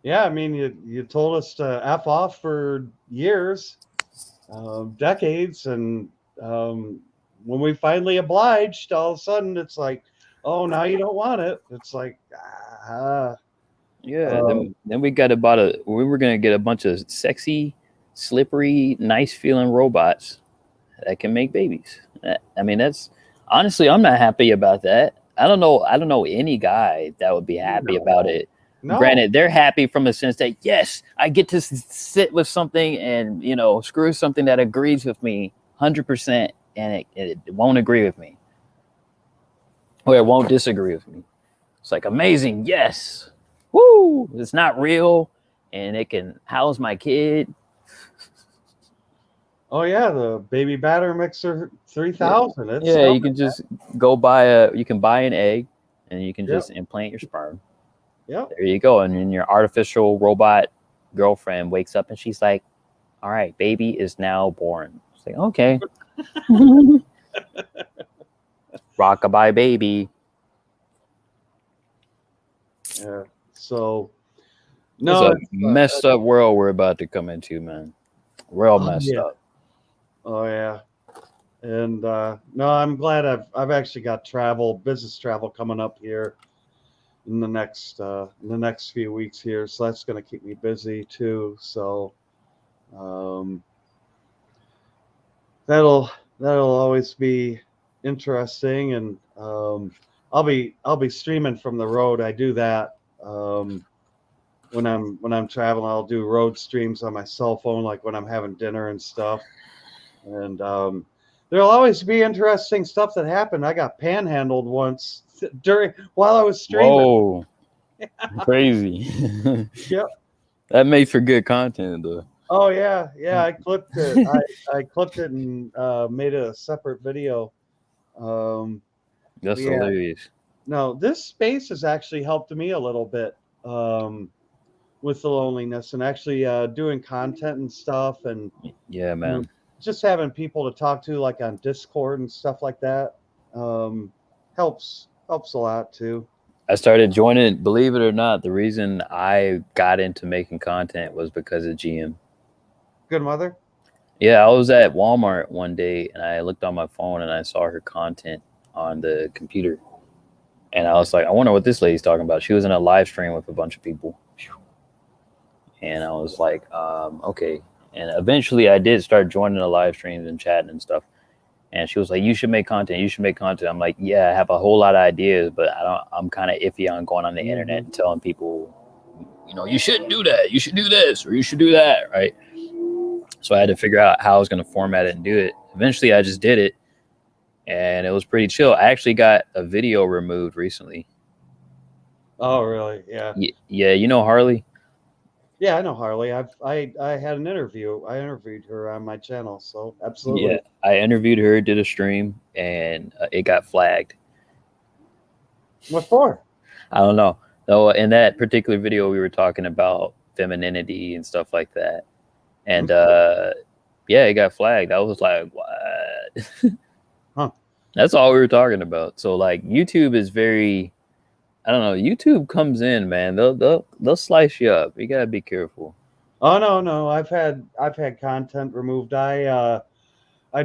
yeah, I mean, you told us to f off for years, decades, and when we finally obliged, all of a sudden it's like, oh, now you don't want it. It's like, ah, Yeah, um, then we were gonna get a bunch of sexy, slippery, nice feeling robots that can make babies. I mean, that's honestly, I'm not happy about that. I don't know any guy that would be happy about no, it. no, Granted, they're happy from the sense that yes, I get to sit with something and screw something that agrees with me 100%, and it won't agree with me or it won't disagree with me. It's like amazing, yes, woo! It's not real, and it can house my kid. oh yeah, the baby batter mixer Yeah, 3000. It's yeah. You coming. can just you can buy an egg, and you can Yep, just implant your sperm. yep. There you go, and then your artificial robot girlfriend wakes up and she's like, "All right, baby is now born." It's like okay, rockabye baby. Yeah. So It's no, a it's messed up world we're about to come into, man. We're all oh messed yeah, up. oh yeah. And no, I'm glad I've actually got business travel coming up here. in the next few weeks here, so that's going to keep me busy too. So um, that'll that'll always be interesting, and I'll be streaming from the road. I do that when I'm traveling. I'll do road streams on my cell phone, like when I'm having dinner and stuff. And there'll always be interesting stuff that happened. I got panhandled once during while I was streaming. Whoa, crazy. Yep. That makes for good content, though. Oh yeah, yeah. I clipped it. I clipped it and made it a separate video. Um, That's yeah. hilarious. No, this space has actually helped me a little bit with the loneliness and actually doing content and stuff, and Yeah, you know, man. just having people to talk to, like on Discord and stuff like that, um, helps a lot too. I started joining, believe it or not, the reason I got into making content was because of GM. Good mother. Yeah, I was at Walmart one day and I looked on my phone and I saw her content on the computer. And I was like, I wonder what this lady's talking about. She was in a live stream with a bunch of people. And I was like, okay. And eventually I did start joining the live streams and chatting and stuff. And she was like, you should make content. You should make content. I'm like, yeah, I have a whole lot of ideas, but I'm kind of iffy on going on the internet and telling people, you shouldn't do that. You should do this or you should do that. Right. So I had to figure out how I was going to format it and do it. Eventually I just did it and it was pretty chill. I actually got a video removed recently. Oh really? Yeah. Yeah. You know Harley? Yeah, I know Harley. I had an interview. I interviewed her on my channel, so absolutely. Yeah. I interviewed her, did a stream, and it got flagged. What for? I don't know. Though in that particular video, we were talking about femininity and stuff like that. And yeah, it got flagged. I was like, what? Huh. That's all we were talking about. So like YouTube is very, I don't know. YouTube comes in, man. They'll slice you up. You gotta be careful. Oh no. I've had content removed. I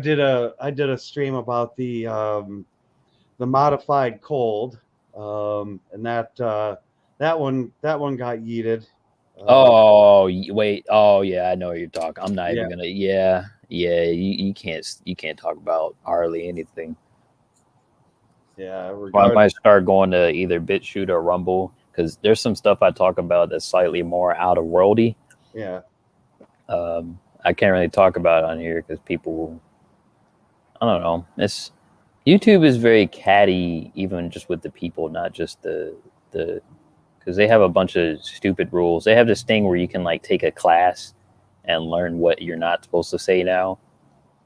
did a stream about the modified cold, and that one got yeeted. Oh wait. Oh yeah, I know what you're talking. I'm not Yeah. even gonna. Yeah. You can't talk about hardly anything. Yeah. I might start going to either BitChute or Rumble because there's some stuff I talk about that's slightly more out of worldy. Yeah. I can't really talk about it on here because people, I don't know. YouTube is very catty, even just with the people, not just the because they have a bunch of stupid rules. They have this thing where you can like take a class and learn what you're not supposed to say now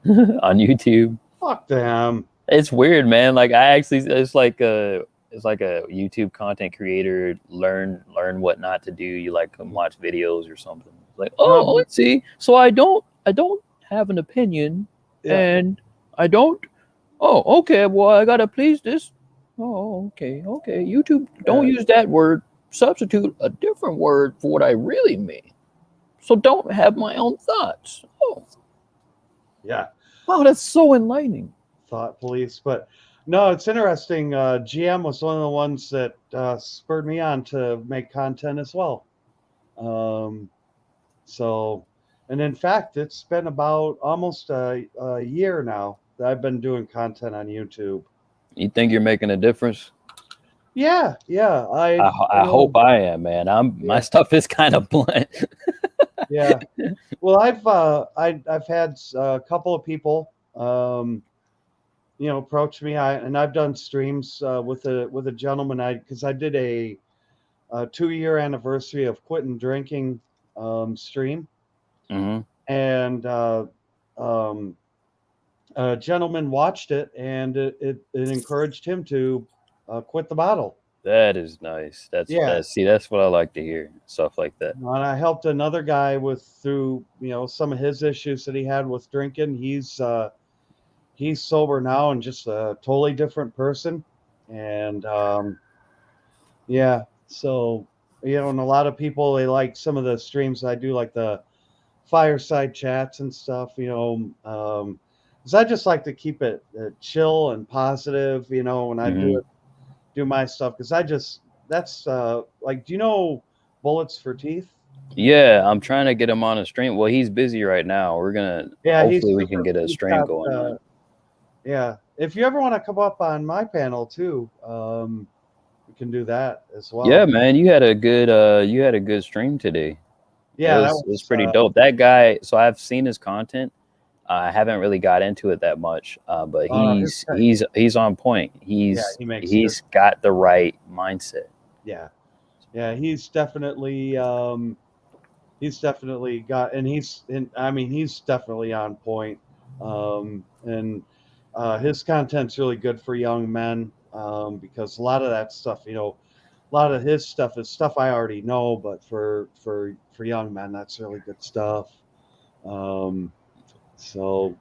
on YouTube. Fuck them. It's weird, man. Like it's like a YouTube content creator learn what not to do. You like can watch videos or something. Like, let's see. So I don't have an opinion, and I don't. Oh, okay. Well, I gotta please this. Oh, okay. YouTube, don't use that word. Substitute a different word for what I really mean. So don't have my own thoughts. Oh, yeah. Wow, that's so enlightening. Thought police, but no, it's interesting. GM was one of the ones that spurred me on to make content as well. So, and in fact, it's been about almost a year now that I've been doing content on YouTube. You think you're making a difference? Yeah. I hope I am, man. My stuff is kind of blunt. Yeah. Well, I've had a couple of people approach me. I've done streams with a gentleman. Because I did a 2-year anniversary of quitting drinking stream, and a gentleman watched it, and it encouraged him to quit the bottle. That is nice. That's what I like to hear. Stuff like that. And I helped another guy through some of his issues that he had with drinking. He's sober now and just a totally different person. And so and a lot of people, they like some of the streams I do, like the fireside chats and stuff, because I just like to keep it chill and positive, when I do my stuff, because that's like, do you know Bullets for Teeth? Yeah, I'm trying to get him on a stream. Well, he's busy right now. We're gonna Yeah, hopefully we can get a he's stream got going on. yeah. If you ever want to come up on my panel too, we can do that as well. Yeah, man, you had a good stream today. Yeah, It was pretty dope. That guy. So I've seen his content. I haven't really got into it that much, but he's on point. Yeah, he makes good. He's got the right mindset. Yeah, yeah, he's definitely got, and he's definitely on point. And his content's really good for young men, because a lot of that stuff, a lot of his stuff is stuff I already know, but for young men, that's really good stuff. So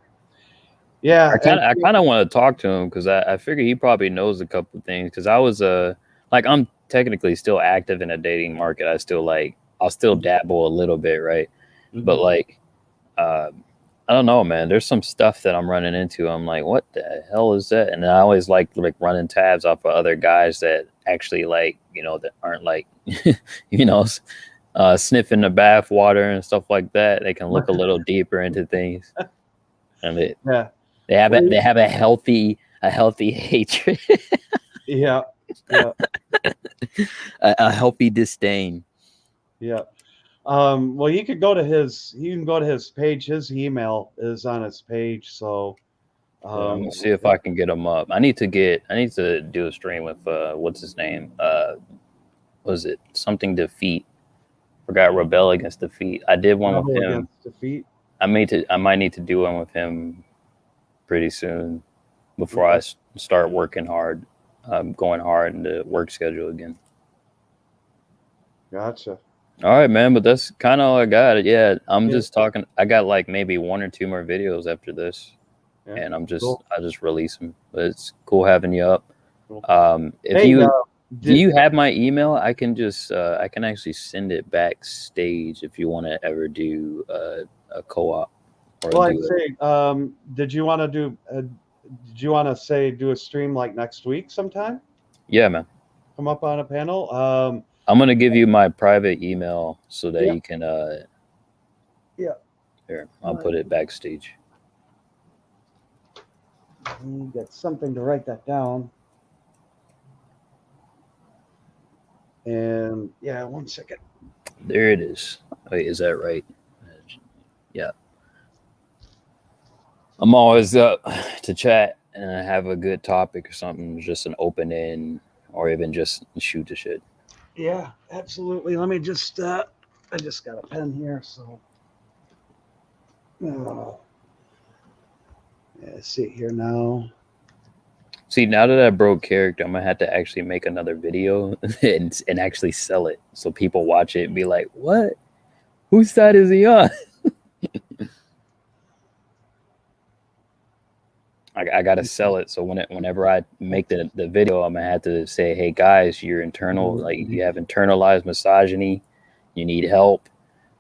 yeah, I kind of want to talk to him because I figure he probably knows a couple of things. Because I was like I'm technically still active in a dating market. I'll still dabble a little bit, right? Mhm. But like I don't know, man. There's some stuff that I'm running into. I'm like, what the hell is that? And I always like running tabs off of other guys that actually that aren't like sniffing the bath water and stuff like that. They can look a little deeper into things, and they have a healthy hatred, yeah, yeah, a healthy disdain. yeah. Well, you can go to his page. His email is on his page. So I'm gonna see if I can get him up. I need to do a stream with what's his name? Was it something Defeat? Forgot Rebel Against Defeat. I did one with him. Defeat. I might need to do one with him pretty soon before I start working hard, going hard in the work schedule again. Gotcha. All right, man, but that's kind of all I got. Yeah, I'm just talking. I got like maybe 1 or 2 more videos after this, and I just release them. But it's cool having you up. Cool. Do you have my email? I can just I can actually send it backstage if you want to ever do a co-op. Well, I'd say, did you want to do a stream like next week sometime? Yeah, man. Come up on a panel. I'm gonna give you my private email so that you can. Here, I'll put it backstage. You got something to write that down. And yeah, 1 second. There it is. Wait, is that right? Yeah. I'm always up to chat and have a good topic or something, just an open end, or even just shoot the shit. Yeah, absolutely. Let me just I just got a pen here, so see here now. See, now that I broke character, I'm gonna have to actually make another video and actually sell it so people watch it and be like, "What? Whose side is he on?" I gotta sell it, so whenever I make the video, I'm gonna have to say, "Hey guys, you're you have internalized misogyny. You need help.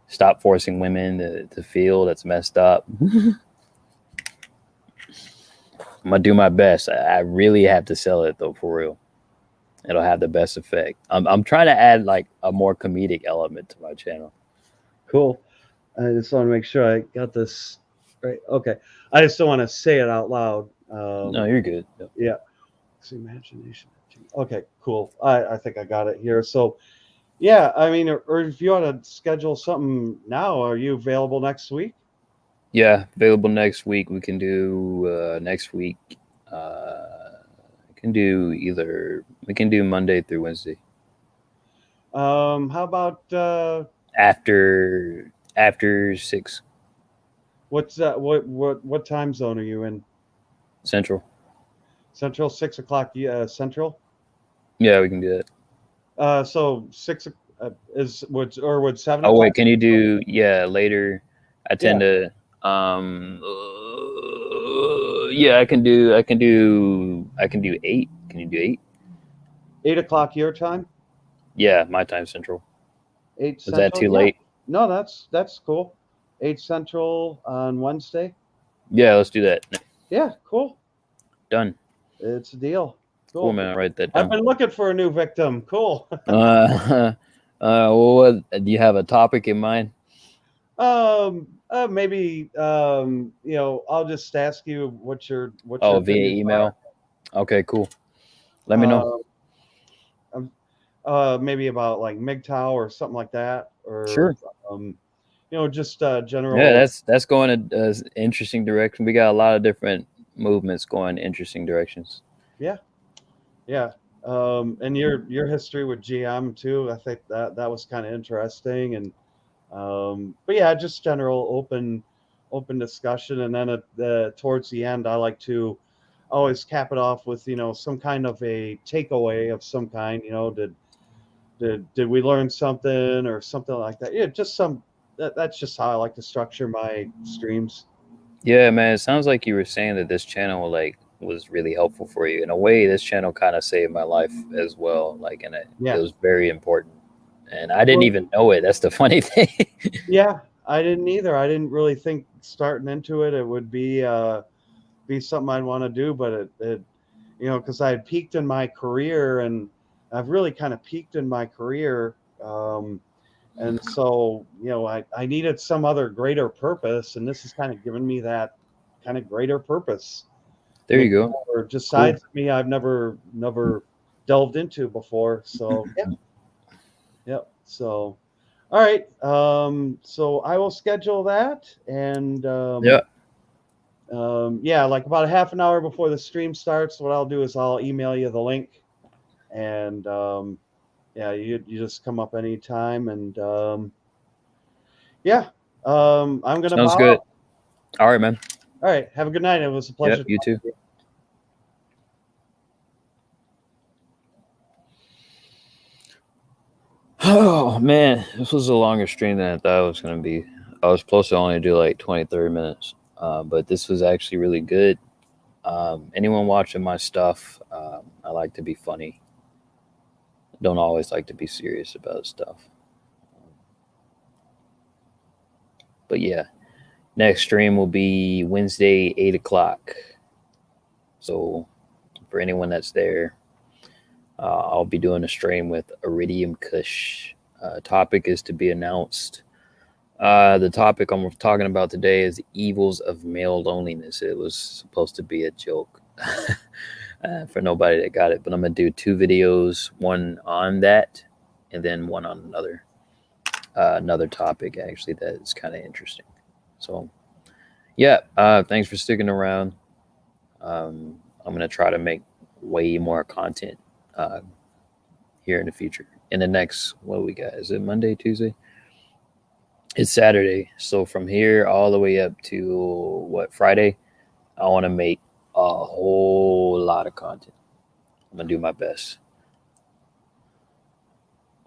Stop forcing women to feel that's messed up." I'm gonna do my best. I really have to sell it though, for real. It'll have the best effect. I'm trying to add like a more comedic element to my channel. Cool. I just want to make sure I got this right. Okay. I just don't want to say it out loud. No, you're good. Yep. Yeah. It's imagination. Okay, cool. I think I got it here. So yeah, I mean, or if you want to schedule something now, are you available next week? Yeah, available next week. We can do next week. We can do Monday through Wednesday. How about after 6? What's that? What time zone are you in? Central. 6 o'clock. Central. Yeah, we can do that. So 6 would 7 Oh o'clock? wait, can you do later? I tend to I can do 8. Can you do 8? 8 o'clock your time? Yeah, my time Central. 8 Central. Is that too late? No, that's cool. 8 Central on Wednesday. Yeah, let's do that. Yeah, cool. Done. It's a deal. Cool, man. I'll write that I've down. been looking for a new victim. Cool. Well, do you have a topic in mind? Maybe I'll just ask you what your Oh, via opinions email. Okay, cool. Let me know. are. Maybe about like MGTOW or something like that, or Sure. just general. Yeah, that's going an interesting direction. We got a lot of different movements going interesting directions. Yeah. And your history with GM too. I think that was kind of interesting, and but yeah, just general open discussion, and then towards the end, I like to always cap it off with some kind of a takeaway of some kind. Did we learn something or something like that? Yeah, just that's just how I like to structure my streams. Yeah, man. It sounds like you were saying that this channel was really helpful for you. In a way, this channel kind of saved my life as well. Like, and it Yeah. was very important. And I didn't Well, even know it. That's the funny thing. yeah, I didn't either. I didn't really think starting into it would be something I'd want to do, but it because I had peaked in my career, and I've really kind of peaked in my career. And so, I needed some other greater purpose, and this has kind of given me that kind of greater purpose. There you go. Or just sides of me I've never delved into before. So yep. So, all right. So I will schedule that, and Yeah. like about a half an hour before the stream starts, what I'll do is I'll email you the link, and yeah, you just come up anytime, and yeah, I'm gonna Sounds bow good. out. All right, man. All right, have a good night. It was a pleasure. Yep, you too. Oh man, this was a longer stream than I thought it was going to be. I was supposed to only do like 20, 30 minutes, but this was actually really good. Anyone watching my stuff, I like to be funny. Don't always like to be serious about stuff. But yeah, next stream will be Wednesday, 8 o'clock. So for anyone that's there, I'll be doing a stream with Iridium Kush. Topic is to be announced. The topic I'm talking about today is the evils of male loneliness. It was supposed to be a joke for nobody that got it, but I'm going to do 2 videos, one on that and then one on another topic actually that is kind of interesting. So yeah, thanks for sticking around. I'm going to try to make way more content here in the future. In the next, what we got? Is it Monday, Tuesday? It's Saturday. So from here all the way up to Friday, I want to make a whole lot of content. I'm going to do my best.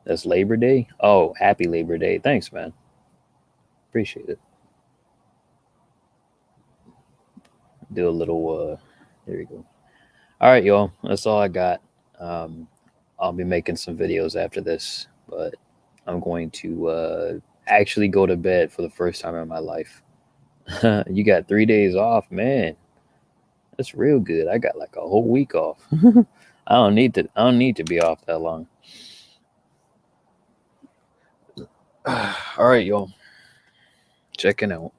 That's Labor Day. Oh, happy Labor Day. Thanks, man. Appreciate it. Do a little, there you go. All right, y'all. That's all I got. I'll be making some videos after this, but I'm going to actually go to bed for the first time in my life. You got 3 days off, man. That's real good. I got like a whole week off. I don't need to be off that long. All right, y'all. Checking out.